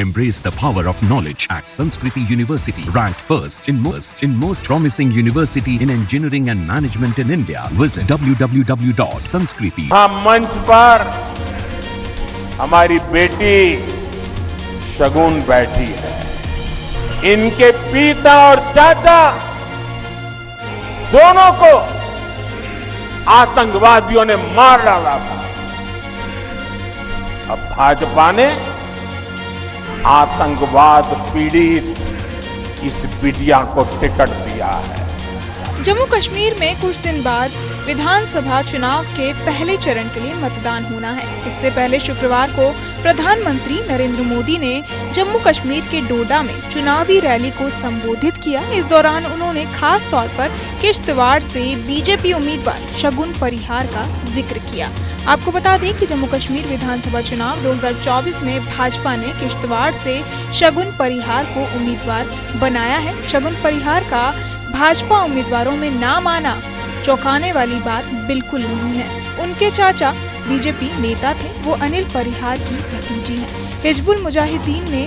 Embrace the power of knowledge at Sanskriti University, ranked first in most promising university in engineering and management in India. Visit www.sanskriti. मंच पर हमारी बेटी शगुन बैठी है। इनके पिता और चाचा दोनों को आतंकवादियों ने मार डाला था। अब भाजपा ने आतंकवाद पीड़ित इस बिटिया को टिकट दिया है। जम्मू कश्मीर में कुछ दिन बाद विधानसभा चुनाव के पहले चरण के लिए मतदान होना है। इससे पहले शुक्रवार को प्रधानमंत्री नरेंद्र मोदी ने जम्मू कश्मीर के डोडा में चुनावी रैली को संबोधित किया। इस दौरान उन्होंने खास तौर पर किश्तवाड़ से बीजेपी उम्मीदवार शगुन परिहार का जिक्र किया। आपको बता दें कि जम्मू कश्मीर विधानसभा चुनाव 2024 में भाजपा ने किश्तवाड़ से शगुन परिहार को उम्मीदवार बनाया है। शगुन परिहार का भाजपा उम्मीदवारों में नाम आना चौंकाने वाली बात बिल्कुल नहीं है। उनके चाचा बीजेपी नेता थे, वो अनिल परिहार की भतीजी हैं। हिजबुल मुजाहिदीन ने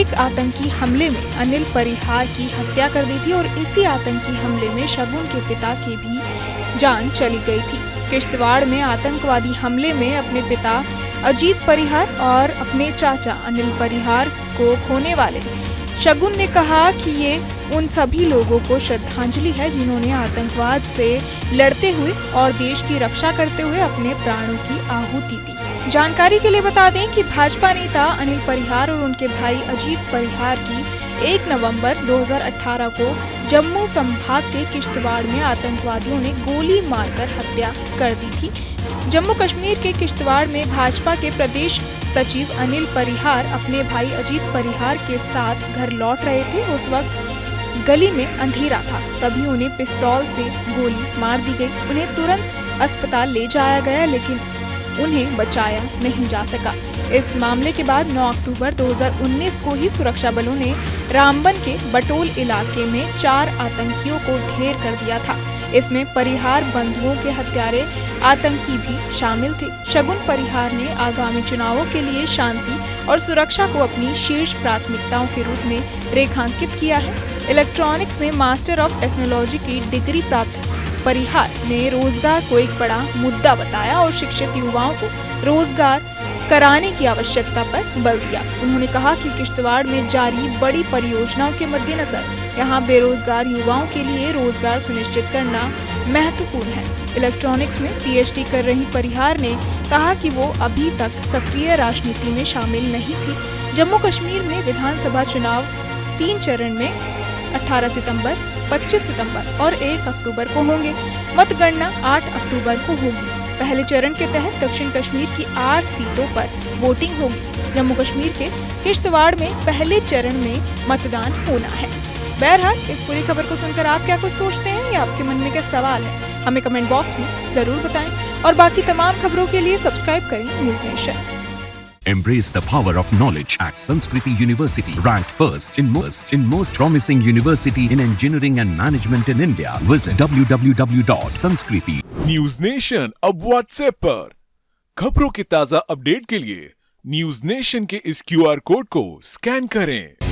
एक आतंकी हमले में अनिल परिहार की हत्या कर दी थी और इसी आतंकी हमले में शगुन के पिता की भी जान चली गई थी। किश्तवाड़ में आतंकवादी हमले में अपने पिता अजीत परिहार और अपने चाचा अनिल परिहार को खोने वाले शगुन ने कहा कि ये उन सभी लोगों को श्रद्धांजलि है जिन्होंने आतंकवाद से लड़ते हुए और देश की रक्षा करते हुए अपने प्राणों की आहुति दी। जानकारी के लिए बता दें कि भाजपा नेता अनिल परिहार और उनके भाई अजीत परिहार की 1 नवंबर 2018 को जम्मू संभाग के किश्तवाड़ में आतंकवादियों ने गोली मारकर हत्या कर दी थी। जम्मू कश्मीर के किश्तवाड़ में भाजपा के प्रदेश सचिव अनिल परिहार अपने भाई अजीत परिहार के साथ घर लौट रहे थे। उस वक्त गली में अंधेरा था, तभी उन्हें पिस्तौल से गोली मार दी गई। उन्हें तुरंत अस्पताल ले जाया गया लेकिन उन्हें बचाया नहीं जा सका। इस मामले के बाद 9 अक्टूबर 2019 को ही सुरक्षा बलों ने रामबन के बटोल इलाके में 4 आतंकियों को ढेर कर दिया था। इसमें परिहार बंधुओं के हत्यारे आतंकी भी शामिल थे। शगुन परिहार ने आगामी चुनावों के लिए शांति और सुरक्षा को अपनी शीर्ष प्राथमिकताओं के रूप में रेखांकित किया है। इलेक्ट्रॉनिक्स में मास्टर ऑफ टेक्नोलॉजी की डिग्री प्राप्त परिहार ने रोजगार को एक बड़ा मुद्दा बताया और शिक्षित युवाओं को रोजगार कराने की आवश्यकता पर बल दिया। उन्होंने कहा कि किश्तवाड़ में जारी बड़ी परियोजनाओं के मद्देनजर यहाँ बेरोजगार युवाओं के लिए रोजगार सुनिश्चित करना महत्वपूर्ण है। इलेक्ट्रॉनिक्स में पीएचडी कर रही परिहार ने कहा कि वो अभी तक सक्रिय राजनीति में शामिल नहीं थी। जम्मू कश्मीर में विधानसभा चुनाव 3 चरण में 18 सितंबर, 25 सितंबर और 1 अक्टूबर को होंगे। मतगणना 8 अक्टूबर को होगी। पहले चरण के तहत दक्षिण कश्मीर की 8 सीटों पर वोटिंग होगी। जम्मू कश्मीर के किश्तवाड़ में पहले चरण में मतदान होना है। बहरहाल इस पूरी खबर को सुनकर आप क्या कुछ सोचते हैं या आपके मन में क्या सवाल है, हमें कमेंट बॉक्स में जरूर बताएं और बाकी तमाम खबरों के लिए सब्सक्राइब करें news nation. Embrace the power of knowledge at Sanskriti University, ranked first in most promising university in engineering and management in India. Visit www.sanskriti. News nation अब व्हाट्सएप पर खबरों के ताजा अपडेट के लिए न्यूज नेशन के इस QR कोड को स्कैन करें।